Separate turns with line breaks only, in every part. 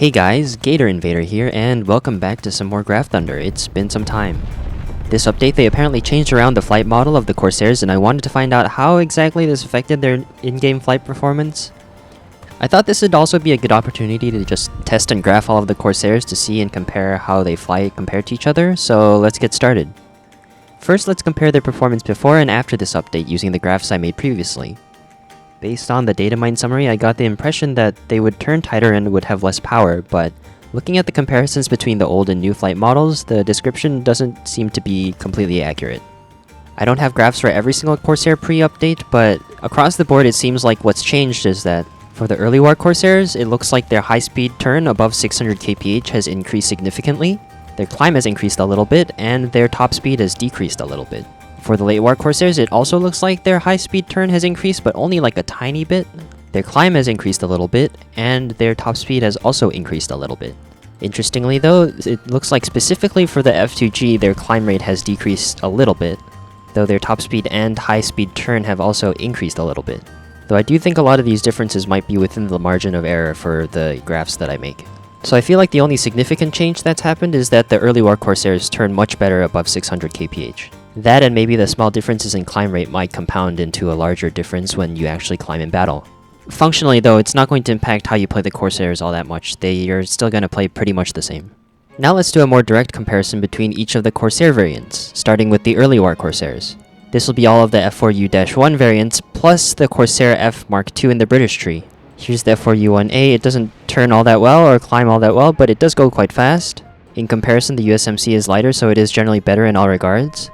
Hey guys, Gator Invader here, and welcome back to some more Graph Thunder. It's been some time. This update, they apparently changed around the flight model of the Corsairs, and I wanted to find out how exactly this affected their in-game flight performance. I thought this would also be a good opportunity to just test and graph all of the Corsairs to see and compare how they fly compared to each other, so let's get started. First, let's compare their performance before and after this update using the graphs I made previously. Based on the data mine summary, I got the impression that they would turn tighter and would have less power, but looking at the comparisons between the old and new flight models, the description doesn't seem to be completely accurate. I don't have graphs for every single Corsair pre-update, but across the board it seems like what's changed is that for the early war Corsairs, it looks like their high-speed turn above 600 kph has increased significantly, their climb has increased a little bit, and their top speed has decreased a little bit. For the late war Corsairs, it also looks like their high-speed turn has increased, but only like a tiny bit. Their climb has increased a little bit, and their top speed has also increased a little bit. Interestingly though, it looks like specifically for the F2G, their climb rate has decreased a little bit, though their top speed and high-speed turn have also increased a little bit. Though I do think a lot of these differences might be within the margin of error for the graphs that I make. So I feel like the only significant change that's happened is that the early war Corsairs turn much better above 600 kph. That and maybe the small differences in climb rate might compound into a larger difference when you actually climb in battle. Functionally though, it's not going to impact how you play the Corsairs all that much, you're still going to play pretty much the same. Now let's do a more direct comparison between each of the Corsair variants, starting with the early war Corsairs. This will be all of the F4U-1 variants, plus the Corsair F Mk II in the British tree. Here's the F4U-1A, it doesn't turn all that well or climb all that well, but it does go quite fast. In comparison, the USMC is lighter, so it is generally better in all regards.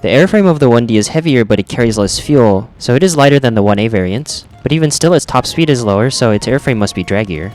The airframe of the 1D is heavier, but it carries less fuel, so it is lighter than the 1A variants. But even still, its top speed is lower, so its airframe must be draggier.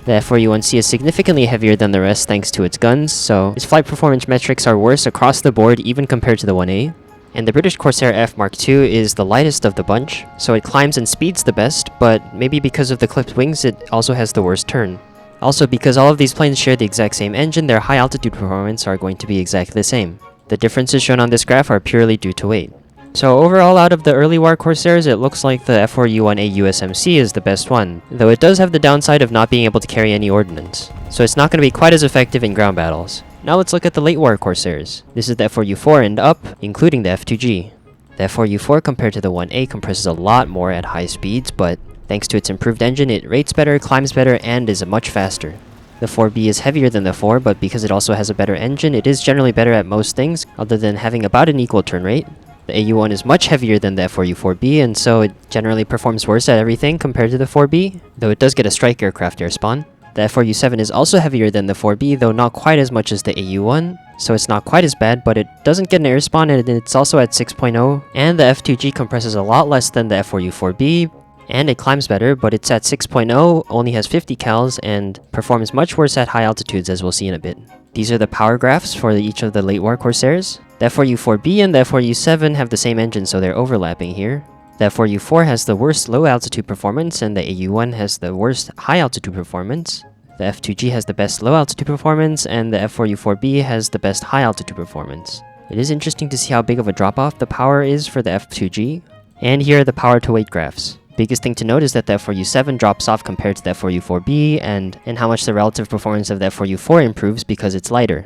The F4U-1C is significantly heavier than the rest thanks to its guns, so its flight performance metrics are worse across the board even compared to the 1A. And the British Corsair F Mk II is the lightest of the bunch, so it climbs and speeds the best, but maybe because of the clipped wings it also has the worst turn. Also, because all of these planes share the exact same engine, their high altitude performance are going to be exactly the same. The differences shown on this graph are purely due to weight. So overall, out of the early war Corsairs, it looks like the F4U-1A USMC is the best one, though it does have the downside of not being able to carry any ordnance, so it's not going to be quite as effective in ground battles. Now let's look at the late war Corsairs. This is the F4U-4 and up, including the F2G. The F4U-4 compared to the 1A compresses a lot more at high speeds, but thanks to its improved engine, it rates better, climbs better, and is much faster. The 4B is heavier than the 4, but because it also has a better engine, it is generally better at most things, other than having about an equal turn rate. The AU1 is much heavier than the F4U-4B, and so it generally performs worse at everything compared to the 4B, though it does get a strike aircraft air spawn. The F4U-7 is also heavier than the 4B, though not quite as much as the AU1, so it's not quite as bad, but it doesn't get an air spawn and it's also at 6.0, and the F2G compresses a lot less than the F4U-4B, and it climbs better, but it's at 6.0, only has 50 cals, and performs much worse at high altitudes as we'll see in a bit. These are the power graphs for each of the late war Corsairs. The F4U-4B and the F4U-7 have the same engine, so they're overlapping here. The F4U-4 has the worst low altitude performance, and the AU1 has the worst high altitude performance. The F2G has the best low altitude performance, and the F4U-4B has the best high altitude performance. It is interesting to see how big of a drop-off the power is for the F2G. And here are the power to weight graphs. Biggest thing to note is that the F4U-7 drops off compared to the F4U-4B, and how much the relative performance of the F4U-4 improves because it's lighter.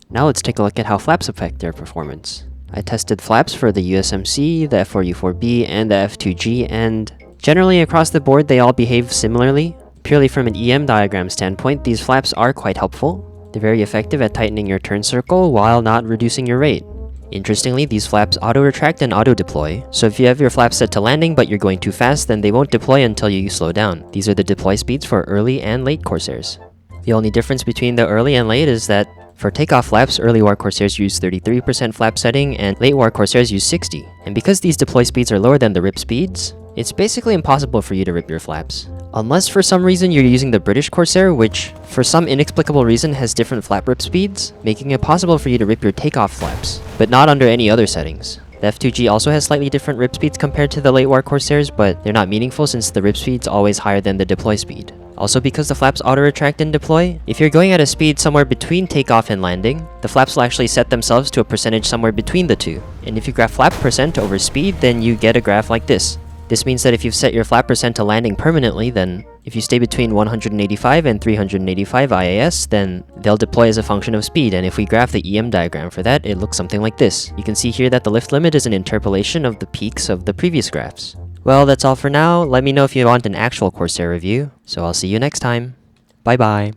Now let's take a look at how flaps affect their performance. I tested flaps for the USMC, the F4U-4B, and the F2G, and generally across the board they all behave similarly. Purely from an EM diagram standpoint, these flaps are quite helpful. They're very effective at tightening your turn circle while not reducing your rate. Interestingly, these flaps auto-retract and auto-deploy, so if you have your flaps set to landing but you're going too fast, then they won't deploy until you slow down. These are the deploy speeds for early and late Corsairs. The only difference between the early and late is that for takeoff flaps, early war Corsairs use 33% flap setting and late war Corsairs use 60%. And because these deploy speeds are lower than the rip speeds, it's basically impossible for you to rip your flaps. Unless for some reason you're using the British Corsair, which for some inexplicable reason has different flap rip speeds, making it possible for you to rip your takeoff flaps, but not under any other settings. The F2G also has slightly different rip speeds compared to the late war Corsairs, but they're not meaningful since the rip speed's always higher than the deploy speed. Also, because the flaps auto-retract and deploy, if you're going at a speed somewhere between takeoff and landing, the flaps will actually set themselves to a percentage somewhere between the two. And if you graph flap percent over speed, then you get a graph like this. This means that if you've set your flap percent to landing permanently, then if you stay between 185 and 385 IAS, then they'll deploy as a function of speed, and if we graph the EM diagram for that, it looks something like this. You can see here that the lift limit is an interpolation of the peaks of the previous graphs. Well, that's all for now. Let me know if you want an actual Corsair review, so I'll see you next time. Bye bye.